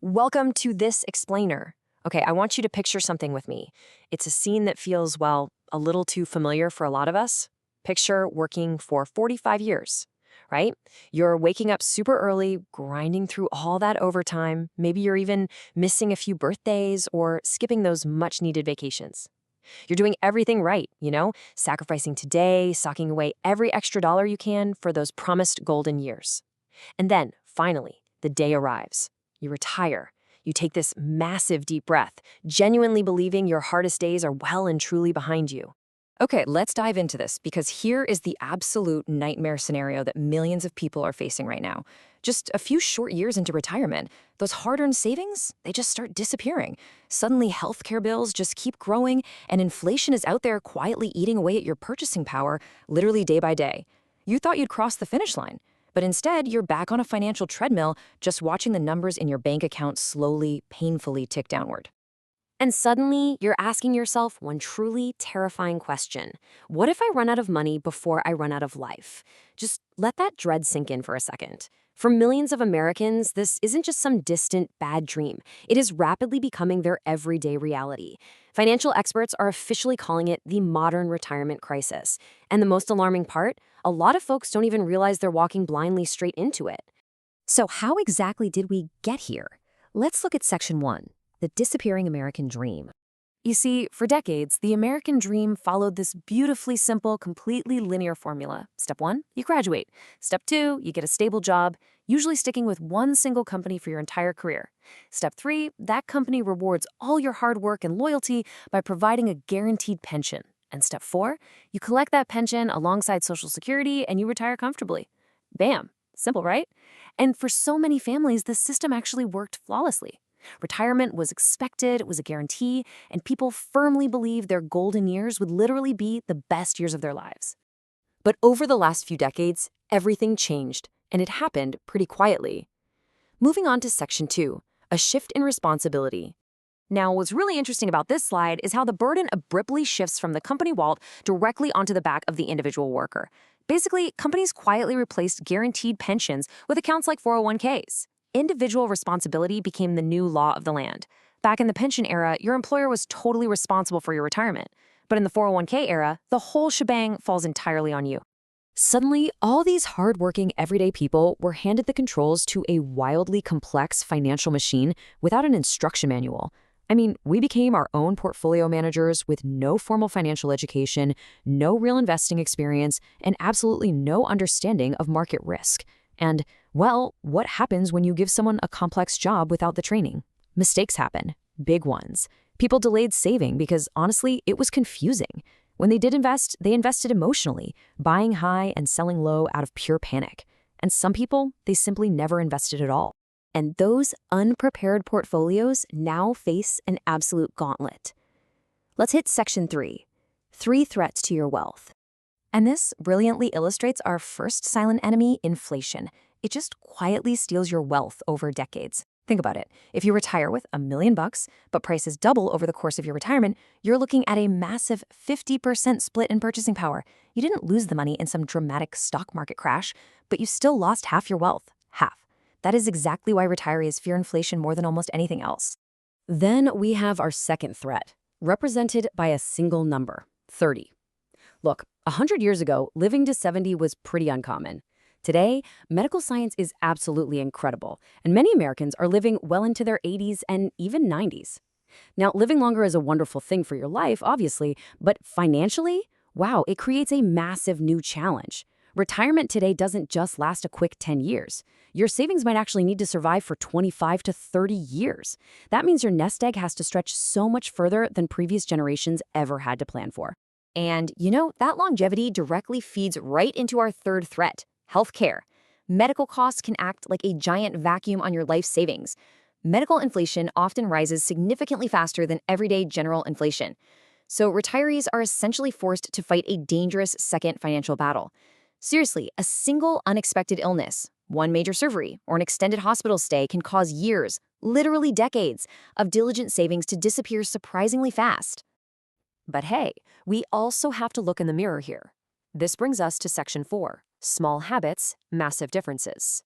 Welcome to This Explainer. Okay, I want you to picture something with me. It's a scene that feels, well, a little too familiar for a lot of us. Picture working for 45 years, right? You're waking up super early, grinding through all that overtime. Maybe you're even missing a few birthdays or skipping those much needed vacations. You're doing everything right, sacrificing today, socking away every extra dollar you can for those promised golden years. And then, finally, the day arrives. You retire. You take this massive deep breath, genuinely believing your hardest days are well and truly behind you. Okay, let's dive into this because here is the absolute nightmare scenario that millions of people are facing right now. Just a few short years into retirement, those hard-earned savings, they just start disappearing. Suddenly, healthcare bills just keep growing, and inflation is out there quietly eating away at your purchasing power, literally day by day. You thought you'd cross the finish line, but instead, you're back on a financial treadmill, just watching the numbers in your bank account slowly, painfully tick downward. And suddenly, you're asking yourself one truly terrifying question. What if I run out of money before I run out of life? Just let that dread sink in for a second. For millions of Americans, this isn't just some distant, bad dream. It is rapidly becoming their everyday reality. Financial experts are officially calling it the modern retirement crisis. And the most alarming part? A lot of folks don't even realize they're walking blindly straight into it. So how exactly did we get here? Let's look at Section 1. The disappearing American dream. You see, for decades, the American dream followed this beautifully simple, completely linear formula. Step 1, you graduate. Step 2, you get a stable job, usually sticking with one single company for your entire career. Step 3, that company rewards all your hard work and loyalty by providing a guaranteed pension. And step 4, you collect that pension alongside Social Security and you retire comfortably. Bam. Simple, right? And for so many families, this system actually worked flawlessly. Retirement was expected, it was a guarantee, and people firmly believed their golden years would literally be the best years of their lives. But over the last few decades, everything changed, and it happened pretty quietly. Moving on to Section 2, a shift in responsibility. Now, what's really interesting about this slide is how the burden abruptly shifts from the company wallet directly onto the back of the individual worker. Basically, companies quietly replaced guaranteed pensions with accounts like 401ks. Individual responsibility became the new law of the land. Back in the pension era, your employer was totally responsible for your retirement. But in the 401k era, the whole shebang falls entirely on you. Suddenly, all these hardworking, everyday people were handed the controls to a wildly complex financial machine without an instruction manual. I mean, we became our own portfolio managers with no formal financial education, no real investing experience, and absolutely no understanding of market risk. And, well, what happens when you give someone a complex job without the training? Mistakes happen, big ones. People delayed saving because, honestly, it was confusing. When they did invest, they invested emotionally, buying high and selling low out of pure panic. And some people, they simply never invested at all. And those unprepared portfolios now face an absolute gauntlet. Let's hit Section 3, 3 threats to your wealth. And this brilliantly illustrates our first silent enemy, inflation. It just quietly steals your wealth over decades. Think about it. If you retire with $1 million, but prices double over the course of your retirement, you're looking at a massive 50% split in purchasing power. You didn't lose the money in some dramatic stock market crash, but you still lost half your wealth. Half. That is exactly why retirees fear inflation more than almost anything else. Then we have our second threat, represented by a single number, 30. Look, 100 years ago, living to 70 was pretty uncommon. Today, medical science is absolutely incredible, and many Americans are living well into their 80s and even 90s. Now, living longer is a wonderful thing for your life, obviously, but financially, wow, it creates a massive new challenge. Retirement today doesn't just last a quick 10 years. Your savings might actually need to survive for 25 to 30 years. That means your nest egg has to stretch so much further than previous generations ever had to plan for. And, that longevity directly feeds right into our third threat, healthcare. Medical costs can act like a giant vacuum on your life savings. Medical inflation often rises significantly faster than everyday general inflation. So retirees are essentially forced to fight a dangerous second financial battle. Seriously, a single unexpected illness, one major surgery, or an extended hospital stay can cause years, literally decades, of diligent savings to disappear surprisingly fast. But hey, we also have to look in the mirror here. This brings us to Section 4, small habits, massive differences.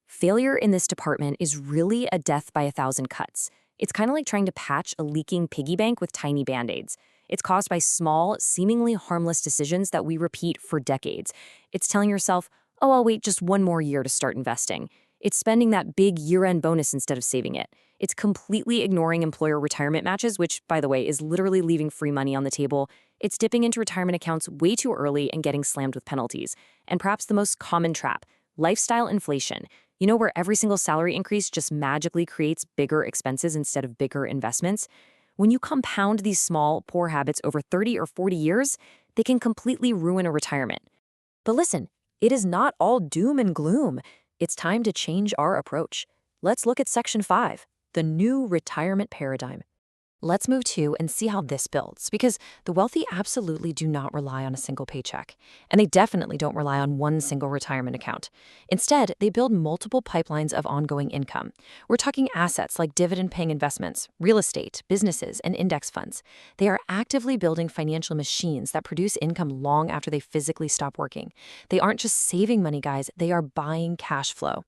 Failure in this department is really a death by a thousand cuts. It's kind of like trying to patch a leaking piggy bank with tiny band-aids. It's caused by small, seemingly harmless decisions that we repeat for decades. It's telling yourself, oh, I'll wait just one more year to start investing. It's spending that big year-end bonus instead of saving it. It's completely ignoring employer retirement matches, which, by the way, is literally leaving free money on the table. It's dipping into retirement accounts way too early and getting slammed with penalties. And perhaps the most common trap, lifestyle inflation. You know, where every single salary increase just magically creates bigger expenses instead of bigger investments? When you compound these small, poor habits over 30 or 40 years, they can completely ruin a retirement. But listen, it is not all doom and gloom. It's time to change our approach. Let's look at Section 5, the new retirement paradigm. Let's move to and see how this builds, because the wealthy absolutely do not rely on a single paycheck, and they definitely don't rely on one single retirement account. Instead, they build multiple pipelines of ongoing income. We're talking assets like dividend-paying investments, real estate, businesses, and index funds. They are actively building financial machines that produce income long after they physically stop working. They aren't just saving money, guys, they are buying cash flow.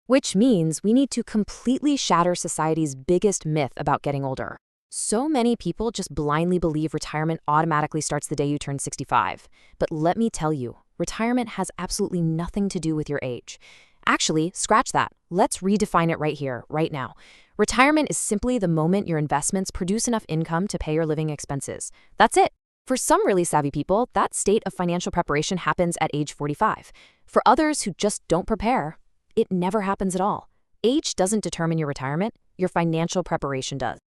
Which means we need to completely shatter society's biggest myth about getting older. So many people just blindly believe retirement automatically starts the day you turn 65. But let me tell you, retirement has absolutely nothing to do with your age. Actually, scratch that. Let's redefine it right here, right now. Retirement is simply the moment your investments produce enough income to pay your living expenses. That's it. For some really savvy people, that state of financial preparation happens at age 45. For others who just don't prepare, it never happens at all. Age doesn't determine your retirement, your financial preparation does.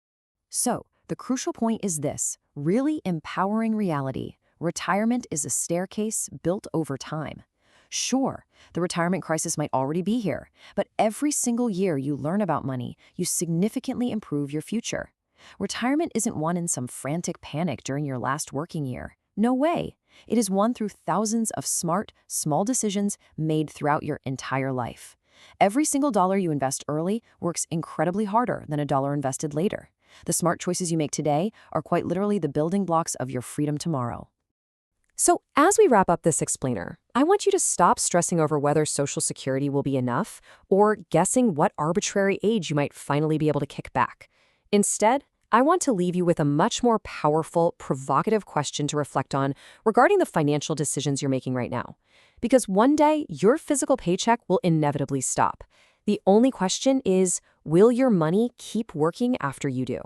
So, the crucial point is this, really empowering reality. Retirement is a staircase built over time. Sure, the retirement crisis might already be here, but every single year you learn about money, you significantly improve your future. Retirement isn't won in some frantic panic during your last working year. No way. It is won through thousands of smart, small decisions made throughout your entire life. Every single dollar you invest early works incredibly harder than a dollar invested later. The smart choices you make today are quite literally the building blocks of your freedom tomorrow. So, as we wrap up this explainer, I want you to stop stressing over whether Social Security will be enough or guessing what arbitrary age you might finally be able to kick back. Instead, I want to leave you with a much more powerful, provocative question to reflect on regarding the financial decisions you're making right now. Because one day, your physical paycheck will inevitably stop. The only question is, will your money keep working after you do?